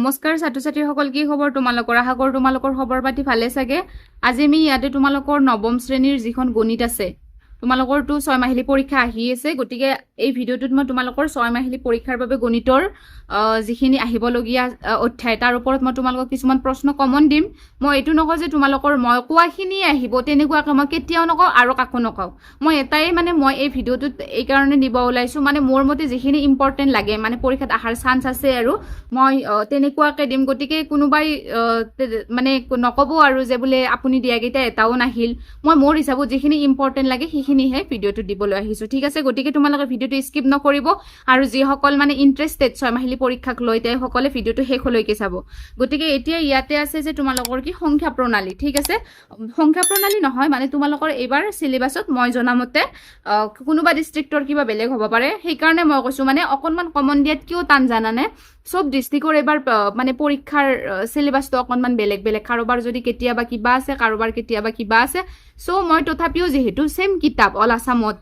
নমস্কাৰ ছাত্ৰ ছাত্ৰীসকল, কি খবৰ তোমালোকৰ? আশা কৰোঁ তোমালোকৰ খবৰ পাতি ভালে চাগে। আজি আমি ইয়াতে তোমালোকৰ নৱম শ্ৰেণীৰ যিখন গণিত আছে, তোমালোকৰটো 6 মাহিলী পৰীক্ষা আহি আছে। গতিকে এই ভিডিঅ'টোত মই তোমালোকৰ 6 মাহিলী পৰীক্ষাৰ বাবে গণিতৰ যিখিনি আহিবলগীয়া অধ্যায় তাৰ ওপৰত মই তোমালোকক কিছুমান প্ৰশ্ন কমন দিম। মই এইটো নকওঁ যে তোমালোকৰ মই কোৱাখিনি আহিব তেনেকুৱাকৈ মই কেতিয়াও নকওঁ আৰু কাকো নকওঁ। মই এটাই মই এই ভিডিঅ'টোত এইকাৰণে দিব ওলাইছোঁ, মোৰ মতে যিখিনি ইম্পৰ্টেণ্ট লাগে পৰীক্ষাত অহাৰ চান্স আছে আৰু মই তেনেকুৱাকৈ দিম। গতিকে কোনোবাই নক'ব আৰু যে বোলে আপুনি দিয়াকেইটা এটাও নাহিল। মই মোৰ হিচাপত যিখিনি ইম্পৰ্টেণ্ট লাগে সেইখিনিহে ভিডিঅ'টো দিবলৈ আহিছোঁ, ঠিক আছে? গতিকে তোমালোকে ভিডিঅ'টো স্কিপ নকৰিব আৰু যিসকল ইণ্টাৰেষ্টেড 6 মাহিলী পৰীক্ষাক লৈ তেওঁলোকসকলে ভিডিঅ'টো শেষলৈকে চাব। গতিকে এতিয়া ইয়াতে আছে যে তোমালোকৰ কি সংখ্যা প্ৰণালী, ঠিক আছে? সংখ্যা প্ৰণালী নহয় তোমালোকৰ এইবাৰ চিলেবাছত মই জনামতে কোনোবা ডিষ্ট্ৰিক্টৰ কিবা বেলেগ হ'ব পাৰে, সেইকাৰণে মই কৈছোঁ অকণমান কমন দিয়াত কিয় টান জানানে? চব ডিষ্ট্ৰিক্টৰ এইবাৰ পৰীক্ষাৰ চিলেবাছটো অকণমান বেলেগ বেলেগ, কাৰোবাৰ যদি কেতিয়াবা কিবা আছে, কাৰোবাৰ কেতিয়াবা কিবা আছে। চ' মই তথাপিও যিহেতু ছেম কিতাপ অল আছামত,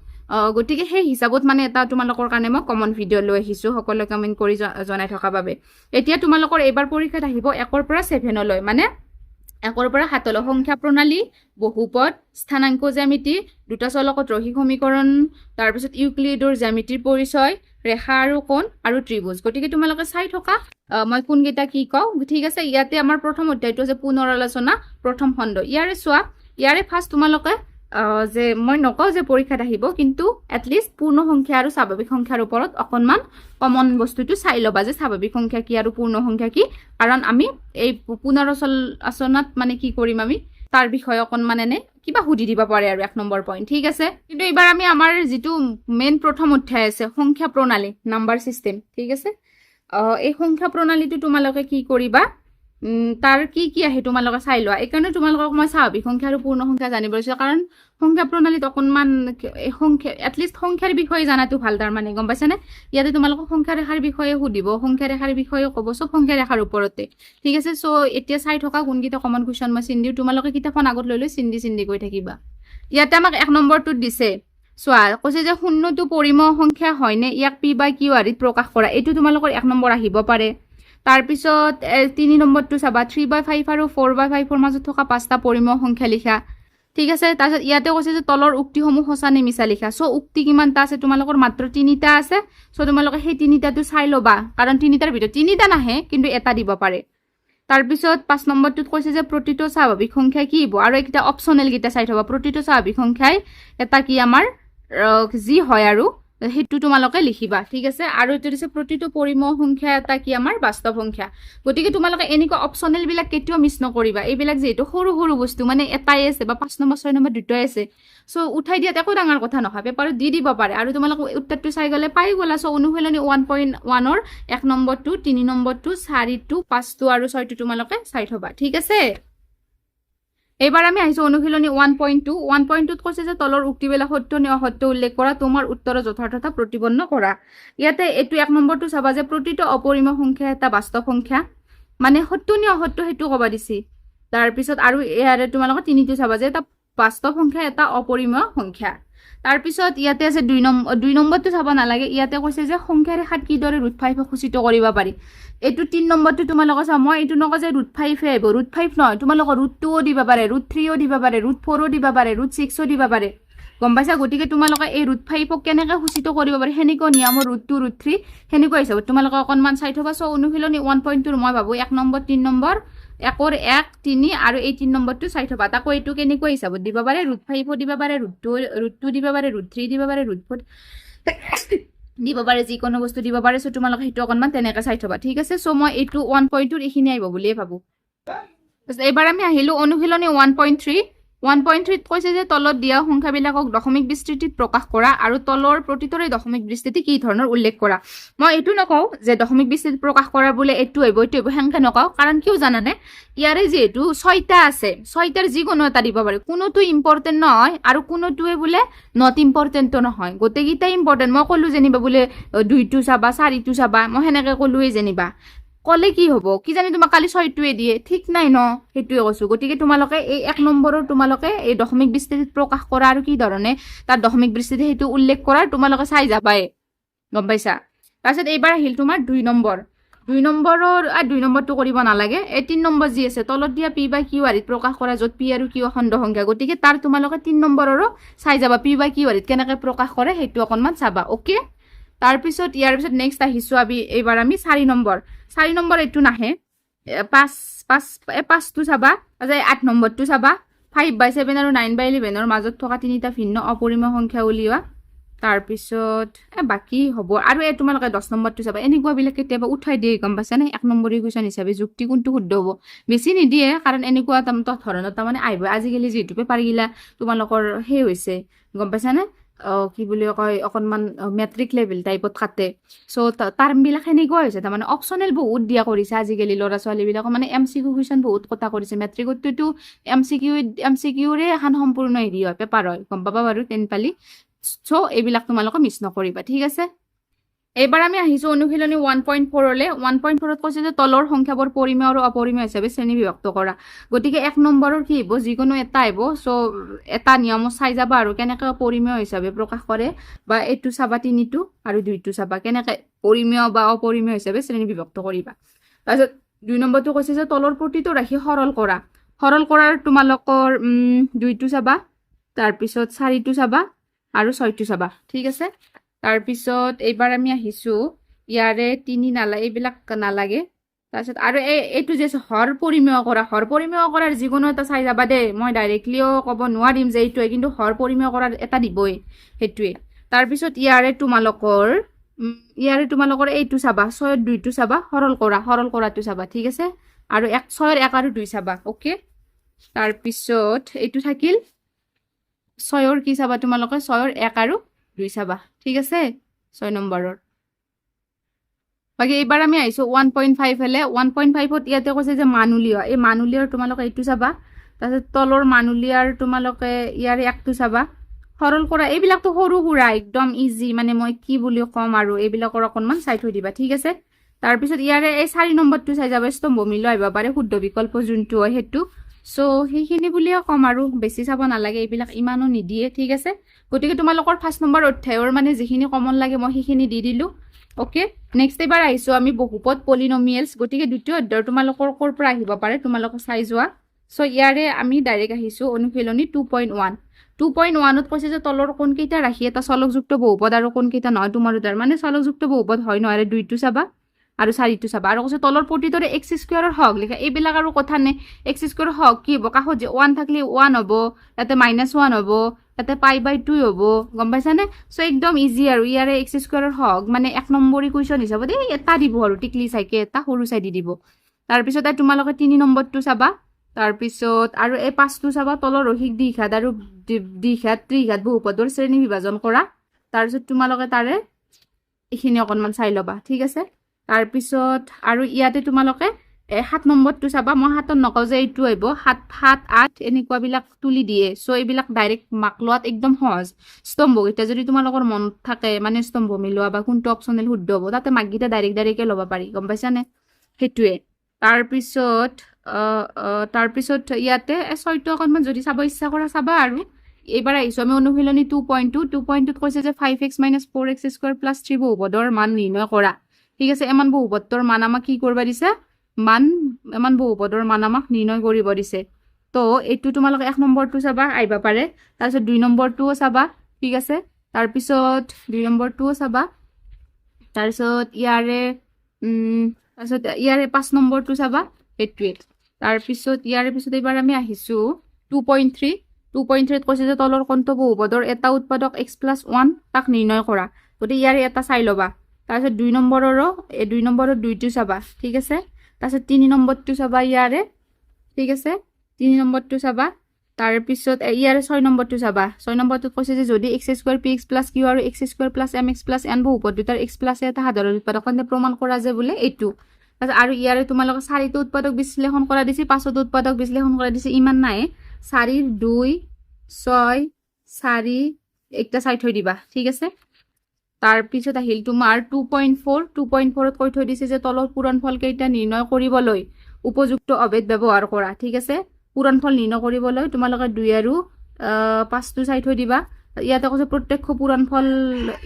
গতিকে সেই হিচাপত এটা তোমালোকৰ কাৰণে মই কমন ভিডিঅ' লৈ আহিছোঁ, সকলোৱে কমেণ্ট কৰি জনাই থকা বাবে। এতিয়া তোমালোকৰ এইবাৰ পৰীক্ষাত আহিব 1ৰ পৰা 7লৈ, 1ৰ পৰা 7লৈ সংখ্যা প্ৰণালী, বহুপদ, স্থানাংক জ্যামিতি, দুটা চলকত ৰৈখিক সমীকৰণ, তাৰপিছত ইউক্লিডৰ জ্যামিতিৰ পৰিচয়, ৰেখা আৰু কোণ আৰু ত্ৰিভুজ। গতিকে তোমালোকে চাই থকা মই কোনকেইটা কি কওঁ, ঠিক আছে? ইয়াতে আমাৰ প্ৰথম অধ্যায়টো আছে পুনৰ আলোচনা প্ৰথম খণ্ড। ইয়াৰে চোৱা, ইয়াৰে ফাৰ্ষ্ট তোমালোকে যে মই নকওঁ যে পৰীক্ষাত আহিব, কিন্তু এটলিষ্ট পূৰ্ণ সংখ্যা আৰু স্বাভাৱিক সংখ্যাৰ ওপৰত অকণমান কমন বস্তুটো চাই ল'বা যে স্বাভাৱিক সংখ্যা কি আৰু পূৰ্ণ সংখ্যা কি। কাৰণ আমি এই পুনৰ আলোচনাত কি কৰিম, আমি তাৰ বিষয়ে অকণমান কিবা সুধি দিব পাৰে আৰু 1 নম্বৰ পইণ্ট, ঠিক আছে? কিন্তু এইবাৰ আমি আমাৰ যিটো মেইন প্ৰথম অধ্যায় আছে সংখ্যা প্ৰণালী, নাম্বাৰ চিষ্টেম, ঠিক আছে? এই সংখ্যা প্ৰণালীটো তোমালোকে কি কৰিবা, তাৰ কি কি আহে তোমালোকে চাই লোৱা। এইকাৰণে তোমালোকক মই স্বাভাৱিক সংখ্যা আৰু পূৰ্ণ সংখ্যা জানিব দিছোঁ, কাৰণ সংখ্যা প্ৰণালীত অকণমান এটলিষ্ট সংখ্যাৰ বিষয়ে জানাটো ভাল, গম পাইছানে? ইয়াতে তোমালোকক সংখ্যা ৰেখাৰ বিষয়ে সুধিব, সংখ্যা ৰেখাৰ বিষয়ে ক'ব, চব সংখ্যা ৰেখাৰ ওপৰতে, ঠিক আছে? চ' এতিয়া চাই থকা কোনকেইটা কমন কুৱেশ্যন মই চিন দিওঁ, তোমালোকে কিতাপখন আগত লৈ চিন্দি গৈ থাকিবা। ইয়াতে আমাক 1 নম্বৰটোত দিছে, চোৱা, কৈছে যে 0টো পৰিমেয় সংখ্যা হয়নে, ইয়াক P/Q আদিত প্ৰকাশ কৰা। এইটো তোমালোকৰ 1 নম্বৰ আহিব পাৰে। তাৰপিছত 3 নম্বৰটো চাবা, 3/5 আৰু 4/5ৰ মাজত থকা 5টা পৰিমেয় সংখ্যা লিখা, ঠিক আছে? তাৰপিছত ইয়াতে কৈছে যে তলৰ উক্তিসমূহ সঁচা নে মিছা লিখা। চ' উক্তি কিমানটা আছে তোমালোকৰ? মাত্ৰ 3টা আছে। চ' তোমালোকে সেই 3টাটো চাই ল'বা, কাৰণ 3টাৰ ভিতৰত 3টা নাহে, কিন্তু এটা দিব পাৰে। তাৰপিছত 5 নম্বৰটোত কৈছে যে প্ৰতিটো স্বাভাৱিক সংখ্যা কি হ'ব, আৰু এইকেইটা অপশ্যনেল কেইটা চাই থবা। প্ৰতিটো স্বাভাৱিক সংখ্যাই এটা কি আমাৰ যি হয় আৰু সেইটো তোমালোকে লিখিবা, ঠিক আছে? আৰু এইটো দিছে প্ৰতিটো পৰিমেয় সংখ্যা এটা কি আমাৰ বাস্তৱ সংখ্যা। গতিকে তোমালোকে এনেকুৱা অপশ্যনেল বিলাক কেতিয়াও মিছ নকৰিবা। এইবিলাক যিহেতু সৰু সৰু বস্তু, এটাই আছে বা 5 নম্বৰ 6 নম্বৰ দুটাই আছে, চ' উঠাই দিয়াত একো ডাঙৰ কথা নহয়, পেপাৰত দি দিব পাৰে আৰু তোমালোকে উত্তৰটো চাই গ'লে পাই গ'লা। চ' অনুশীলনী 1.1ৰ 1 নম্বৰটো, 3 নম্বৰটো, 4টো, 5টো আৰু 6টো তোমালোকে চাই থবা, ঠিক আছে? এইবাৰ আমি আহিছোঁ অনুশীলনী 1.2। 1.2ত কৈছে যে তলৰ উক্তিবিলাক সত্য নে অসত্য উল্লেখ কৰা, তোমাৰ উত্তৰৰ যথাৰ্থতা প্ৰতিপন্ন কৰা। ইয়াতে এইটো 1 নম্বৰটো চাবা যে প্ৰতিটো অপৰিমেয় সংখ্যা এটা বাস্তৱ সংখ্যা, সত্য নে অসত্য সেইটো ক'বা দিছি। তাৰপিছত আৰু ইয়াৰে তোমালোকে 3টো চাবা যে এটা বাস্তৱ সংখ্যা এটা অপৰিমেয় সংখ্যা। তাৰপিছত ইয়াতে আছে 2 নম্বৰটো চাব নালাগে। ইয়াতে কৈছে যে সংখ্যা ৰেখাত কিদৰে √5 সূচিত কৰিব পাৰি। এইটো 3 নম্বৰটো তোমালোকে চাওঁ, মই এইটো নকওঁ যে √5 আহিব, √5 নহয়, তোমালোকৰ √2ও দিব পাৰে, √3ও দিব পাৰে, √4ও দিব পাৰে, √6ও দিব পাৰে, গম পাইছা? গতিকে তোমালোকে এই √5ক কেনেকৈ সূচিত কৰিব পাৰি সেনেকুৱা নিয়মৰ √2, √3 সেনেকুৱা হিচাপত তোমালোকে অকণমান চাই থবা। চ' অনুশীলনী 1.2ৰ মই ভাবোঁ 1 নম্বৰ, 3 নম্বৰ, 1ৰ 1, 3 আৰু এই 3 নম্বৰটো চাই থবা। তাকো এইটো কেনেকুৱা হিচাপত দিব পাৰে, √5ও দিব পাৰে, √2 দিব পাৰে, √3 দিব পাৰে, √4 দিব পাৰে, যিকোনো বস্তু দিব পাৰে। চ' তোমালোকে সেইটো অকণমান তেনেকৈ চাই থবা, ঠিক আছে? চ' মই এইটো 1.2ৰ এইখিনি আহিব বুলিয়ে ভাবোঁ। এইবাৰ আমি আহিলোঁ অনুশীলনী 1.3। 1.3ত কৈছে যে তলত দিয়া সংখ্যাবিলাকক দশমিক বিস্তৃতিত প্ৰকাশ কৰা আৰু তলৰ প্ৰতিটোৰে দশমিক বিস্তৃতি কি ধৰণৰ উল্লেখ কৰা। মই এইটো নকওঁ যে দশমিক বিস্তৃতি প্ৰকাশ কৰা বোলে এইটো আহিব এইটো আহিব, সেনেকৈ নকওঁ। কাৰণ কিয় জানানে, ইয়াৰে যিহেতু 6টা আছে, 6টাৰ যিকোনো এটা দিব পাৰে, কোনোটো ইম্পৰ্টেণ্ট নহয় আৰু কোনোটোৱে বোলে নট ইম্পৰ্টেণ্টো নহয়, গোটেইকেইটাই ইম্পৰ্টেণ্ট। মই ক'লোঁ যেনিবা বোলে 2টো চাবা, 4টো চাবা, মই সেনেকৈ ক'লোৱেই যেনিবা, ক'লে কি হ'ব, কি জানি তোমাক কালি 6টোৱে দিয়ে, ঠিক নাই ন, সেইটোৱে কৈছোঁ। গতিকে তোমালোকে এই 1 নম্বৰৰ তোমালোকে এই দশমিক বিস্তৃতিত প্ৰকাশ কৰা আৰু কি ধৰণে তাৰ দশমিক বিস্তৃতি সেইটো উল্লেখ কৰা তোমালোকে চাই যাবাই, গম পাইছা? তাৰপিছত এইবাৰ আহিল তোমাৰ 2 নম্বৰ। 2 নম্বৰটো কৰিব নালাগে এই 3 নম্বৰ যি আছে তলত দিয়া p বাই q আৰিত প্ৰকাশ কৰা য'ত p আৰু q খণ্ড সংখ্যা গতিকে তাৰ তোমালোকে 3 নম্বৰৰো চাই যাবা p বাই q আৰিত কেনেকৈ প্ৰকাশ কৰে সেইটো অকণমান চাবা ওকে তাৰ পিছত ইয়াৰ পিছত নেক্সট আহিছো এইবাৰ আমি 4 নম্বৰ এইটো নাহে 5টো চাবা আজি 8 নম্বৰটো চাবা 5/7 আৰু 9/11 ৰ মাজত থকা তিনিটা ভিন্ন অপৰিমেয় সংখ্যা উলিওৱা তাৰ পিছত বাকি হ'ব আৰু এই তোমালোকে 10 নম্বৰটো চাবা এনেকুৱা বিলাক কেতিয়াবা উঠাই দিয়ে গম পাইছা নে 1 নম্বৰী কুৱেশ্যন হিচাপে যুক্তি কোনটো শুদ্ধ হ'ব বেছি নিদিয়ে কাৰণ এনেকুৱা ধৰণৰ তাৰমানে আহিব আজিকালি যিহেতু পেপাৰ গিলা তোমালোকৰ সেই হৈছে গম পাইছা নে কি বুলি কয় অকনমান মেট্ৰিক লেভেল টাইপত কাটে সো টাৰ্ম বিলাক সেনেকুৱা হৈছে তাৰমানে অপচনেল বহুত দিয়া কৰিছে আজিকালি ল'ৰা ছোৱালী বিলাক মানে এমচিকিউ কুৱেশ্যন বহুত কথা কৰিছে মেট্ৰিকতটো এমচিকিউৰে এখন সম্পূৰ্ণ হেৰি হয় পেপাৰ হয় গম পাবা বাৰু 10 পালি সো এইবিলাক তোমালোকে মিছ নকৰিবা ঠিক আছে এইবাৰ আমি আহিছো অনুশীলনী 1.4 লে 1.4ত কৈছে যে তলৰ সংখ্যাবোৰ পৰিমেয় আৰু অপৰিমেয় হিচাপে শ্ৰেণী বিভক্ত কৰা গতিকে 1 নম্বৰৰ কি হ'ব যিকোনো এটা আহিব সো এটা নিয়ম চাই যাবা আৰু কেনেকৈ পৰিমেয় হিচাপে প্ৰকাশ কৰে বা এইটো চাবা 3টো আৰু 2টো চাবা কেনেকৈ পৰিমেয় বা অপৰিমেয় হিচাপে শ্ৰেণী বিভক্ত কৰিবা তাৰপিছত 2 নম্বৰটো কৈছে যে তলৰ প্ৰতিটো ৰাশি সৰল কৰাৰ তোমালোকৰ 2টো চাবা তাৰপিছত 4টো চাবা আৰু 6টো চাবা ঠিক আছে তাৰপিছত এইবাৰ আমি আহিছো ইয়াৰে 3 নালাগে এইবিলাক নালাগে তাৰপিছত আৰু এইটো যে হৰ পৰিমেয় কৰাৰ যিকোনো এটা চাই যাবা দে মই ডাইৰেক্টলিও ক'ব নোৱাৰিম যে এইটোৱে কিন্তু হৰ পৰিমেয় কৰাৰ এটা দিবই সেইটোৱে তাৰপিছত ইয়াৰে তোমালোকৰ এইটো চাবা 6ৰ 2টো চাবা সৰল কৰাটো চাবা ঠিক আছে আৰু 6ৰ 1 আৰু 2 চাবা ওকে তাৰপিছত এইটো থাকিল 6ৰ কি চাবা তোমালোকে 6ৰ 1 আৰু 2 চাবা ঠিক আছে 6 নম্বৰৰ বাকি এইবাৰ আমি আহিছো 1.5 হলে 1.5ত ইয়াতে কৈছে যে মানুলিয়া এই মানুলিয়াৰ তোমালোকে এইটো চাবা তাৰপিছত তলৰ মানুলিয়াৰ তোমালোকে ইয়াৰ 1টো চাবা সৰল কৰা এইবিলাকতো সৰু সুৰা একদম ইজি মানে মই কি বুলি কম আৰু এইবিলাকৰ অকণমান চাই থৈ দিবা ঠিক আছে তাৰপিছত ইয়াৰে এই 4 নম্বৰটো চাই যাবা স্তম্ভ মিল আহিব পাৰে শুদ্ধ বিকল্প যোনটো হয় সেইটো সো সেইখিনি বুলিও কম আৰু বেছি চাব নালাগে এইবিলাক ইমানো নিদিয়ে ঠিক আছে গতিকে তোমালোকৰ 1 নম্বৰ অধ্যায়ৰ মানে যিখিনি কমন লাগে মই সেইখিনি দি দিলো ওকে নেক্সট এবাৰ আহিছো আমি বহুপদ পলিনমিয়েলছ গতিকে দ্বিতীয় অধ্যায়ৰ তোমালোকৰ ক'ৰ পৰা আহিব পাৰে তোমালোকে চাই যোৱা সো ইয়াৰে আমি ডাইৰেক্ট আহিছো অনুশীলনী 2.1ত কৈছে যে তলৰ কোন কেইটা ৰাখি এটা চলকযুক্ত বহুপদ আৰু কোন কেইটা নহয় তোমাৰ উত্তৰ মানে চলকযুক্ত বহুপদ হয় নহয় 2টো চাবা আৰু 4টো চাবা আৰু কৈছে তলৰ প্ৰতিটোৰে x স্কয়াৰৰ হক লিখা এইবিলাক আৰু কথা নে x স্কয়াৰৰ হক কি হ'ব কাষত যে 1 থাকিলে 1 হ'ব ইয়াতে -1 হ'ব ইয়াতে π/2 হ'ব গম পাইছা নে সো একদম ইজি আৰু ইয়াৰে x স্কয়াৰৰ হক মানে 1 নম্বৰী কুৱেশ্যন হিচাপত এটা দিব আৰু টিকলি চাইকে এটা সৰু চাই দিব তাৰ পিছত তোমালোকে 3 নম্বৰটো চাবা তাৰ পিছত আৰু এই 5টো চাবা তলৰ ৰৈখিক দ্বিঘাত আৰু দ্বিঘাত ত্ৰিঘাত বহুপদৰ শ্ৰেণী বিভাজন কৰা তাৰ পিছত তোমালোকে তাৰে এইখিনি অকনমান চাই লবা ঠিক আছে তাৰ পিছত আৰু ইয়াতে তোমালোকে 7 নম্বৰটো চাবা মই 7ত নকওঁ যে এইটো আহিব 7 8 এনেকুৱা বিলাক তুলি দিয়ে সো এইবিলাক ডাইৰেক্ট মাক লোৱাত একদম সহজ স্তম্ভ এটা যদি তোমালোকৰ মন থাকে মানে স্তম্ভ মিলোৱা বা কোনটো অপচনেল শুদ্ধ হ'ব তাতে মাকগিটা ডাইৰেক্টকে ল'ব পাৰি গম পাইছানে সেইটোৱে তাৰপিছত ইয়াতে 6টো অকনমান যদি চাব ইচ্ছা কৰা চাবা আৰু এইবাৰ আহিছো আমি অনুশীলনী 2.2ত কৈছে যে 5x - 4x² + 3 বহুপদৰ মান নিৰ্ণয় কৰা ঠিক আছে এমান বহুপদৰ মান আমাক কি কৰিব দিছে এমান বহুপদৰ মান আমাক নিৰ্ণয় কৰিব দিছে তো এইটো তোমালোকে 1 নম্বৰটো চাবা আহিবা পাৰে তাৰপিছত 2 নম্বৰটোও চাবা ঠিক আছে তাৰপিছত 2 নম্বৰটোও চাবা তাৰপিছত ইয়াৰে 5 নম্বৰটো চাবা এইটোৱে তাৰপিছত ইয়াৰে পিছত এইবাৰ আমি আহিছো 2.3ত কৈছে যে তলৰ কোনটো বহুপদৰ এটা উৎপাদক x + 1 তাক নিৰ্ণয় কৰা গতিকে ইয়াৰে এটা চাই ল'বা তাৰপিছত 2 নম্বৰৰ 2টো চাবা ঠিক আছে তাৰপিছত 3 নম্বৰটো চাবা ইয়াৰে ঠিক আছে 3 নম্বৰটো চাবা তাৰপিছত ইয়াৰে 6 নম্বৰটো চাবা 6 নম্বৰটোত কৈছে যে যদি x² px + q আৰু x² + mx + n বহুপদ দুটাৰ x + এটা সাধাৰণ উৎপাদক প্ৰমাণ কৰা যে বোলে এইটো আৰু ইয়াৰে তোমালোকে 4টো উৎপাদক বিশ্লেষণ কৰা দিছে 5টো উৎপাদক বিশ্লেষণ কৰা দিছে ইমান নাই 4 2 6 4 একটা চাই থৈ দিবা ঠিক আছে তাৰপিছত আহিল তোমাৰ 2.4ত কৈ থৈ দিছে যে তলৰ পূৰণফল কেইটা নিৰ্ণয় কৰিবলৈ উপযুক্ত অভেদ ব্যৱহাৰ কৰা ঠিক আছে পূৰণফল নিৰ্ণয় কৰিবলৈ তোমালোকে 2 আৰু 5টো চাই থৈ দিবা ইয়াতে কৈছে প্ৰত্যক্ষ পূৰণফল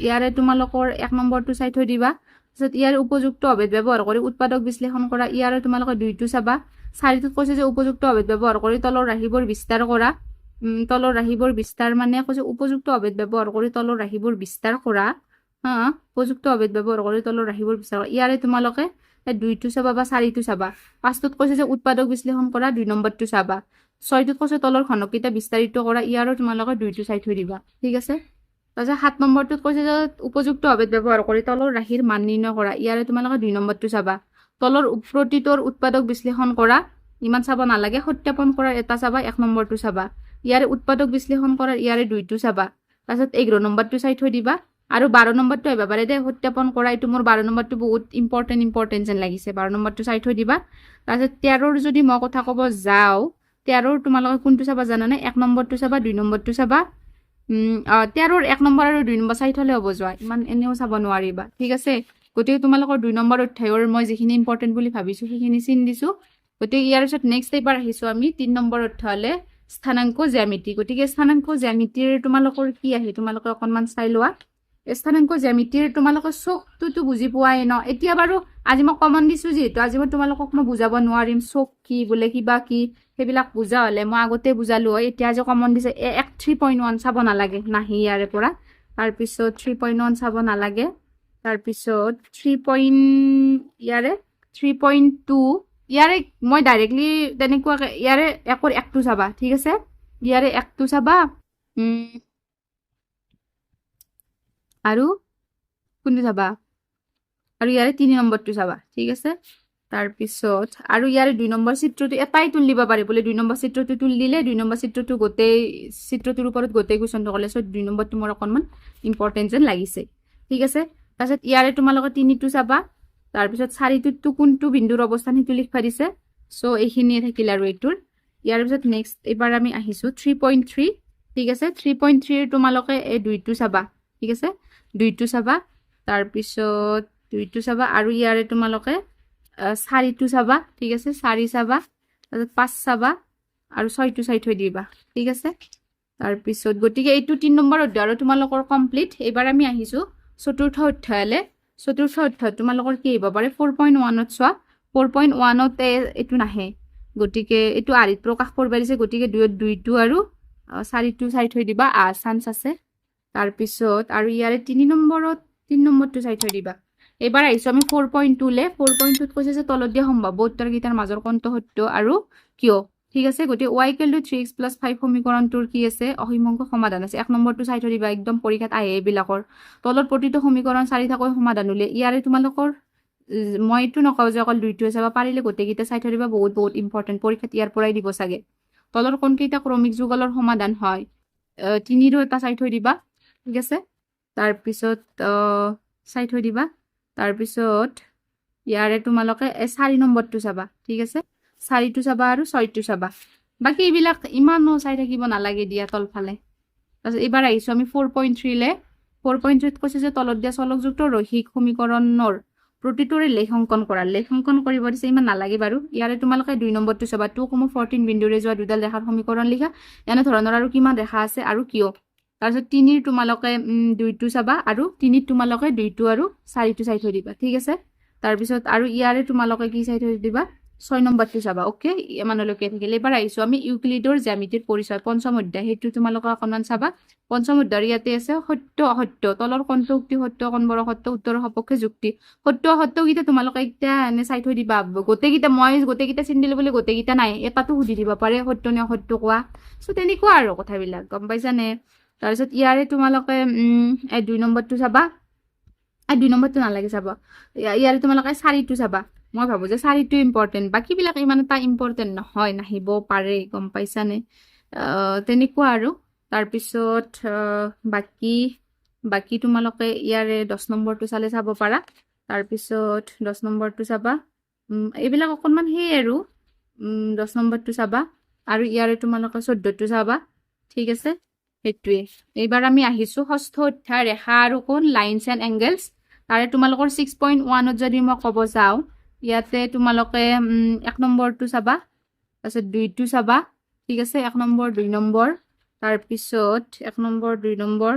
ইয়াৰে তোমালোকৰ 1 নম্বৰটো চাই থৈ দিবা তাৰপিছত ইয়াৰ উপযুক্ত অভেদ ব্যৱহাৰ কৰি উৎপাদক বিশ্লেষণ কৰা, ইয়াৰে তোমালোকে 2টো চাবা। 4টোত কৈছে যে উপযুক্ত অভেদ ব্যৱহাৰ কৰি তলৰ ৰাশিবোৰ বিস্তাৰ কৰা। তলৰ ৰাশিবোৰ বিস্তাৰ মানে কৈছে উপযুক্ত অভেদ ব্যৱহাৰ কৰি তলৰ ৰাশিবোৰ বিস্তাৰ কৰা। উপযুক্ত অভেদ ব্যৱহাৰ কৰি তলৰ ৰাশিবোৰ বিস্তাৰ কৰা। ইয়াৰে তোমালোকে 2টো চাবা বা 4টো চাবা। 5টোত কৈছে যে উৎপাদক বিশ্লেষণ কৰা, 2 নম্বৰটো চাবা। 6টোত কৈছে তলৰ ঘনককেইটা বিস্তাৰিত কৰা, ইয়াৰো তোমালোকে 2টো চাই থৈ দিবা। ঠিক আছে। তাৰপিছত 7 নম্বৰটোত কৈছে যে উপযুক্ত অভেদ ব্যৱহাৰ কৰি তলৰ ৰাশিৰ মান নিৰ্ণয় কৰা, ইয়াৰে তোমালোকে 2 নম্বৰটো চাবা। তলৰ প্ৰতিটোৰ উৎপাদক বিশ্লেষণ কৰা, ইমান চাব নালাগে। সত্যাপন কৰাৰ এটা চাবা, 1 নম্বৰটো চাবা। ইয়াৰে উৎপাদক বিশ্লেষণ কৰাৰ ইয়াৰে 2টো চাবা। তাৰপিছত 11 নম্বৰটো চাই থৈ দিবা। আৰু 12 নম্বৰটো আহিব পাৰে দে, সত্যাপন কৰা। এইটো মোৰ 12 নম্বৰটো বহুত ইম্পৰ্টেণ্ট যেন লাগিছে। 12 নম্বৰটো চাই থৈ দিবা। তাৰপিছত 13ৰ যদি মই কথা ক'ব যাওঁ, 13ৰ তোমালোকে কোনটো চাবা জানানে? 1 নম্বৰটো চাবা, 2 নম্বৰটো চাবা। 13ৰ 1 নম্বৰ আৰু 2 নম্বৰ চাই থলে হ'ব যোৱা, ইমান এনেও চাব নোৱাৰিবা। ঠিক আছে। গতিকে তোমালোকৰ 2 নম্বৰ অধ্যায়ৰ মই যিখিনি ইম্পৰ্টেণ্ট বুলি ভাবিছোঁ সেইখিনি চিন দিছোঁ। গতিকে ইয়াৰ পিছত নেক্সট এইবাৰ আহিছোঁ আমি 3 নম্বৰ অধ্যায়লৈ, স্থানাংক জ্যামিতি। গতিকে স্থানাংক জ্যামিতিৰ তোমালোকৰ কি আহে তোমালোকে অকণমান চাই লোৱা। স্থানাংক জ্যামিতিৰ তোমালোকৰ চকটোতো বুজি পোৱাই ন। এতিয়া বাৰু আজি মই কমন দিছোঁ যিহেতু, আজি মই তোমালোকক মই বুজাব নোৱাৰিম চক কি বোলে কিবা কি, সেইবিলাক বুজা হ'লে মই আগতে বুজালো হয়। এতিয়া যে কমন দিছে 3.1 চাব নালাগে, নাহি ইয়াৰে পৰা। তাৰপিছত 3.1 চাব নালাগে। তাৰপিছত 3.2 ইয়াৰে মই ডাইৰেক্টলি তেনেকুৱাকে ইয়াৰে 1টো চাবা। ঠিক আছে। ইয়াৰে 1টো চাবা। আৰু কোনটো চাবা? আৰু ইয়াৰে 3 নম্বৰটো চাবা। ঠিক আছে। তাৰপিছত আৰু ইয়াৰে 2 নম্বৰ চিত্ৰটো এটাই তুলি দিব পাৰে বোলে। 2 নম্বৰ চিত্ৰটো তুলি দিলে 2 নম্বৰ চিত্ৰটো গোটেই চিত্ৰটোৰ ওপৰত গোটেই কুৱেশ্যনটো ক'লে। চ' 2 নম্বৰটো মোৰ অকণমান ইম্পৰ্টেণ্ট যেন লাগিছে। ঠিক আছে। তাৰপিছত ইয়াৰে তোমালোকে 3টো চাবা। তাৰপিছত 4টোতো কোনটো বিন্দুৰ অৱস্থান সেইটো লিখিব দিছে। চ' এইখিনিয়ে থাকিল আৰু এইটোৰ। ইয়াৰ পিছত নেক্সট এইবাৰ আমি আহিছোঁ 3.3। ঠিক আছে। 3.3ৰ তোমালোকে এই 2টো চাবা। ঠিক আছে। 2টো চাবা। তাৰপিছত 2টো চাবা আৰু ইয়াৰে তোমালোকে 4টো চাবা। ঠিক আছে। 4 চাবা। তাৰপিছত 5 চাবা আৰু 6টো চাই থৈ দিবা। ঠিক আছে। তাৰপিছত গতিকে এইটো 3 নম্বৰ অধ্যায় আৰু তোমালোকৰ কমপ্লিট। এইবাৰ আমি আহিছোঁ 4ৰ্থ অধ্যায়লৈ। 4ৰ্থ অধ্যায়ত তোমালোকৰ কি আহিব পাৰে? 4.1ত চোৱা। 4.1ত এইটো নাহে, গতিকে এইটো আৰিত প্ৰকাশ কৰিব দিছে। গতিকে 2টো আৰু 4টো চাই থৈ দিবা, চান্স আছে। তাৰপিছত আৰু ইয়াৰে 3 নম্বৰটো চাই থৈ দিবা। এইবাৰ আহিছোঁ আমি 4.2লৈ। 4.2ত কৈছে যে তলত দিয়া সম্ভাৱ্য উত্তৰকেইটাৰ মাজৰ কোনটো সত্য আৰু কিয়। ঠিক আছে। গতিকে y = 3x + 5 সমীকৰণটোৰ কি আছে? অসীমংখ্য সমাধান আছে। 1 নম্বৰটো চাই থৈ দিবা, একদম পৰীক্ষাত আহে এইবিলাকৰ। তলত প্ৰতিটো সমীকৰণ 4টাকৈ সমাধান হ'লে ইয়াৰে তোমালোকৰ মই এইটো নকওঁ যে অকল 2টোৱে চাবা, পাৰিলে গোটেইকেইটা চাই থৈ দিবা। বহুত ইম্পৰ্টেণ্ট, পৰীক্ষাত ইয়াৰ পৰাই দিব চাগে। তলৰ কোনকেইটা ক্ৰমিক যুগলৰ সমাধান হয়? 3ৰো এটা চাই থৈ দিবা। ঠিক আছে। তাৰপিছত চাই থৈ দিবা। তাৰপিছত ইয়াৰে তোমালোকে 4 নম্বৰটো চাবা। ঠিক আছে। 4টো চাবা আৰু 6টো চাবা। বাকী এইবিলাক ইমানো চাই থাকিব নালাগে দিয়া তলফালে। তাৰপিছত এইবাৰ আহিছোঁ আমি 4.3লৈ। 4.3ত কৈছে যে তলত দিয়া চলকযুক্ত ৰৈখিক সমীকৰণৰ প্ৰতিটোৰে লেখ অংকন কৰা। লেখ অংকন কৰিব দিছে, ইমান নালাগে বাৰু। ইয়াৰে তোমালোকে 2 নম্বৰটো চাবা। 2,14 বিন্দুৰে যোৱা দুডাল ৰেখাৰ সমীকৰণ লিখা। এনে ধৰণৰ আৰু কিমান ৰেখা আছে আৰু কিয়। তাৰপিছত 3ৰ তোমালোকে 2টো চাবা আৰু 3ত তোমালোকে 2টো আৰু 4টো চাই থৈ দিবা। ঠিক আছে। তাৰপিছত আৰু ইয়াৰে তোমালোকে কি চাই থৈ দিবা? 6 নম্বৰটো চাবা। অ'কে, ইমানলৈকে থাকিলে। এইবাৰ আহিছোঁ আমি ইউক্লিডৰ জ্যামিতিৰ পৰিচয় 5ম অধ্যায়। সেইটো তোমালোকে অকণমান চাবা। 5ম অধ্যায়ৰ ইয়াতে আছে সত্য অসত্য। তলৰ কোনটো উক্তি সত্য, কোনবোৰ অসত্য, উত্তৰৰ সপক্ষে যুক্তি। সত্য অসত্যকেইটা তোমালোকে এতিয়া এনে চাই থৈ দিবা। গোটেইকেইটা চিন দিলে বোলে গোটেইকেইটা নাই, এটাতো সুধি দিব পাৰে সত্য নে অসত্য কোৱা। চ' তেনেকুৱা আৰু কথাবিলাক, গম পাইছানে? তাৰপিছত ইয়াৰে তোমালোকে 2 নম্বৰটো চাবা। 2 নম্বৰটো নালাগে চাব। ইয়াৰে তোমালোকে 4টো চাবা। মই ভাবোঁ যে 4টো ইম্পৰ্টেণ্ট, বাকীবিলাক ইমান এটা ইম্পৰ্টেণ্ট নহয়, নাহিব পাৰে, গম পাইছানে? তেনেকুৱা আৰু। তাৰপিছত বাকী তোমালোকে ইয়াৰে 10 নম্বৰটো চাব পাৰা। তাৰপিছত 10 নম্বৰটো চাবা। এইবিলাক অকণমান সেই আৰু 10 নম্বৰটো চাবা আৰু ইয়াৰে তোমালোকে 14টো চাবা। ঠিক আছে। সেইটোৱে। এইবাৰ আমি আহিছোঁ 6ষ্ঠ অধ্যায় ৰেখা আৰু কোণ, লাইনছ এণ্ড এংগেলছ। তাৰে তোমালোকৰ 6.1ত যদি মই ক'ব যাওঁ, ইয়াতে তোমালোকে 1 নম্বৰটো চাবা। তাৰপিছত 2টো চাবা। ঠিক আছে। 1 নম্বৰ 2 নম্বৰ। তাৰপিছত 1 নম্বৰ 2 নম্বৰ।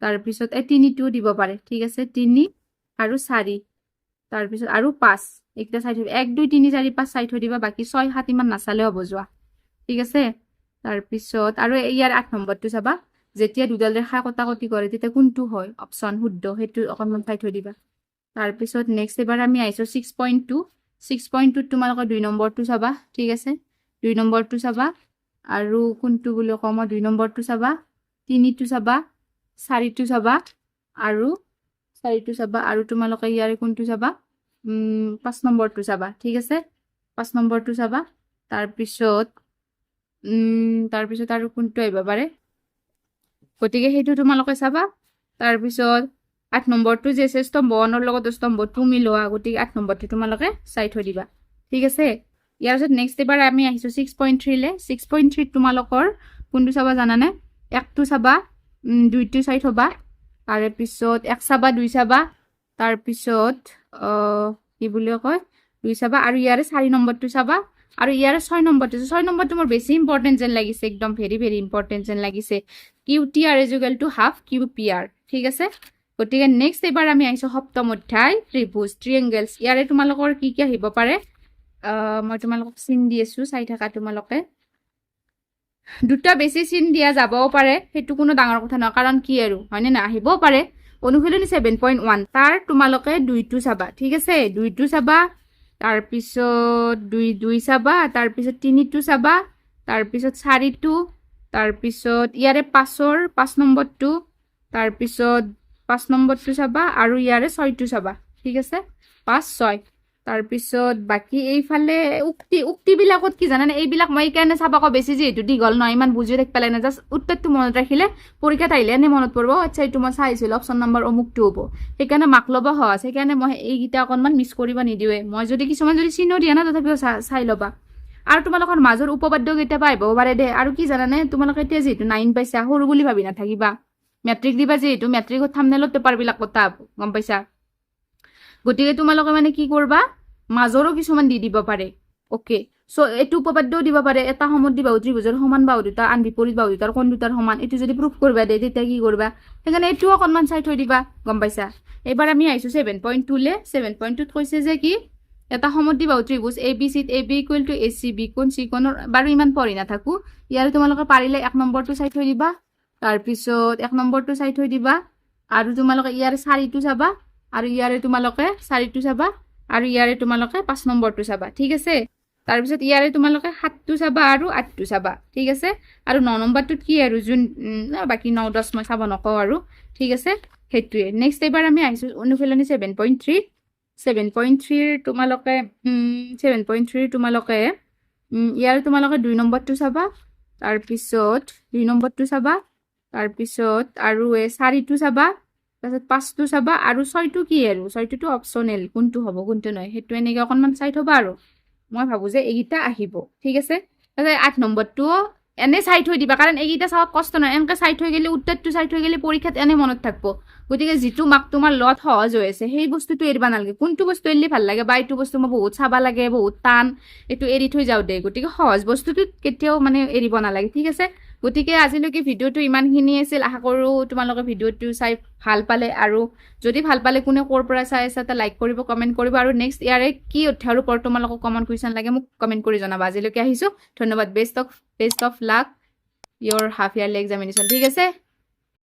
তাৰপিছত 3টো দিব পাৰে। ঠিক আছে। 3 আৰু 4। তাৰপিছত আৰু 5 এইকেইটা চাই থৈ 1 2 3 4 5 চাই থৈ দিবা বাকি 6 7 ইমান নাচালে হ'ব যোৱা ঠিক আছে তাৰপিছত আৰু ইয়াৰ 8 নম্বৰটো চাবা যেতিয়া দুডাল ৰেখা কটাকটি কৰে তেতিয়া কোনটো হয় অপচন শুদ্ধ সেইটো অকণমান চাই থৈ দিবা তাৰপিছত নেক্সট এবাৰ আমি আইছো 6.2 6.2 তোমালোকৰ 2 নম্বৰটো চাবা ঠিক আছে 2 নম্বৰটো চাবা আৰু কোনটো বুলি কম 2 নম্বৰটো চাবা 3টো চাবা 4টো চাবা আৰু 4টো চাবা আৰু তোমালোকে ইয়াৰে কোনটো চাবা 5 নম্বৰটো চাবা ঠিক আছে 5 নম্বৰটো চাবা তাৰপিছত আৰু কোনটো আহিব পাৰে গতিকে সেইটো তোমালোকে চাবা তাৰপিছত 8 নম্বৰটো যে আছে স্তম্ভ 1ৰ লগত স্তম্ভটো মিলোৱা গতিকে 8 নম্বৰটো তোমালোকে চাই থৈ দিবা ঠিক আছে ইয়াৰ পিছত নেক্সট এবাৰ আমি আহিছো 6.3 লে 6.3 তোমালোকৰ কোনটো চাবা জানানে 1টো চাবা 2টো চাই থবা তাৰে পিছত 1 চাবা 2 চাবা তাৰ পিছত কি বুলি কয় 2 চাবা আৰু ইয়াৰে 4 নম্বৰটো চাবা আৰু ইয়াৰে 6 নম্বৰটো মোৰ বেছি ইম্পৰ্টেন্ট যেন লাগিছে একদম ভেৰি ভেৰি ইম্পৰ্টেন্ট যেন লাগিছে QTR = হাফ QPR ঠিক আছে গতিকে নেক্সট এবাৰ আমি আহিছো সপ্তম অধ্যায় ত্ৰিভুজ ট্ৰায়াঙ্গলছ ইয়াৰে তোমালোকৰ কি কি আহিব পাৰে মই তোমালোকক চিন দি আছো চাই থাকা তোমালোকে দুটা বেছি চিন দিয়া যাবও পাৰে সেইটো কোনো ডাঙৰ কথা নহয় কাৰণ কি আৰু হয়নে না আহিবও পাৰে অনুশীলনী 7.1 তাৰ তোমালোকে 2টো চাবা ঠিক আছে 2টো চাবা তাৰপিছত 2 চাবা তাৰপিছত 3টো চাবা তাৰপিছত 4টো তাৰপিছত ইয়াৰে 5 নম্বৰটো তাৰপিছত 5 নম্বৰটো চাবা আৰু ইয়াৰে 6টো চাবা ঠিক আছে 5 6 তাৰপিছত বাকি এইফালে উক্তি বিলাকত কি জানানে এইবিলাক মই কেনে চাবা ক বেছি যেহেতু দীঘল নহয় ইমান বুজি দেখ পেলাই না জাস্ট উত্তৰটো মনত ৰাখিলে পৰীক্ষাত আহিলে এনে মনত পৰিব আচ্ছা এইটো মই চাইছিল অপচন নম্বৰ অমুকটো হ'ব সেইকাৰণে মাক ল'ব সহজ সেইকাৰণে মই এইকেইটা অকণমান মিছ কৰিব নিদিওৱে মই যদি কিছুমান যদি চিনো দিয়া না তথাপিও চাই ল'বা আৰু তোমালোকৰ মাজৰ উপপাদ্য কেতিয়াবা আহিব পাৰে দে আৰু কি জানানে তোমালোকে এতিয়া যেহেতু 9 পাইছা সৰু বুলি ভাবি নাথাকিবা মেট্ৰিক দিবা যেহেতু মেট্ৰিকত থাম্বনেলত পেপাৰবিলাক কটা গম পাইছা গতিকে তোমালোকে মানে কি কৰবা মাজৰো কিছুমান দি দিব পাৰে ওকে সো এটো উপপাদ্যও দিব পাৰে এটা সমদ্বি বাহু ত্ৰিভুজৰ সমান বাহু দুটা আন বিপৰীত বাহু দুটাৰ কোণ দুটাৰ সমান এটো যদি প্ৰুফ কৰবা দে তেতিয়া কি কৰবা সেইকাৰণে এটো অকণমান চাই থৈ দিবা গম পাইছা এবাৰ আমি আইছো 7.2 লে 7.2 ত কৈছে যে কি এটা সমদ্বি বাহু ত্ৰিভুজ ABC AB = AC B কোণ C কোণৰ বাৰু ইমান পঢ়ি নাথাকো ইয়াৰে তোমালোকে পাৰিলে 1 নম্বৰটো চাই থৈ দিবা তাৰপিছত 1 নম্বৰটো চাই থৈ দিবা আৰু তোমালোকে ইয়াৰে 4টো চাবা আৰু ইয়াৰে তোমালোকে 4টো চাবা আৰু ইয়াৰে তোমালোকে 5 নম্বৰটো চাবা ঠিক আছে তাৰপিছত ইয়াৰে তোমালোকে 7টো চাবা আৰু 8টো চাবা ঠিক আছে আৰু 9 নম্বৰটোত কি আৰু জুন বাকি 9 10 মই চাব নকও আৰু ঠিক আছে হেতুৱে নেক্সট এবাৰ আমি আহিছো অনুশীলনী 7.3 7.3 তোমালোকে 7.3 তোমালোকে ইয়াৰে তোমালোকে 2 নম্বৰটো চাবা তাৰপিছত 2 নম্বৰটো চাবা তাৰপিছত আৰু 4টো চাবা তাৰপিছত 5টো চাবা আৰু 6টো কি আৰু 6টো অপচনেল কোনটো হ'ব কোনটো নহয় হেতু এনেকৈ অকণমান চাই থবা আৰু মই ভাবো যে এইটা আহিব ঠিক আছে তাতে 8 নম্বৰটো এনে চাই থৈ দিবা কাৰণ এইটা চাওক কষ্ট নহয় এনেকৈ চাই থৈ গেলে উত্তৰটো চাই থৈ গেলে পৰীক্ষাত এনে মনত থাকব গতিকে যেটো মাক তোমাৰ লগত সহজ হৈ আছে সেই বস্তুটো এৰিবা নালাগে কোনটো বস্তু এৰিলে ভাল লাগে বা এইটো বস্তু মই বহুত চাবা লাগে বহুত টান এটো এৰি থৈ যাও দে গতিকে সহজ বস্তুটো কেতিয়াও মানে এৰিব নালাগে ঠিক আছে গতিকে আজিলৈকে ভিডিওটো ইমানখিনি আছিল আশা কৰো তোমালোকে ভিডিওটো চাই ভাল পালে আৰু যদি ভাল পালে কোনে কৰ পৰা চাই আছে তা লাইক কৰিব কমেন্ট কৰিব আৰু নেক্সট ইয়াৰে কি অধ্যায়ৰ ওপৰত তোমালোকক কমন কুৱেশ্যন লাগে মোক কমেন্ট কৰি জনাবা আজিলৈকে আহিছো ধন্যবাদ best of luck your half yearly examination ঠিক আছে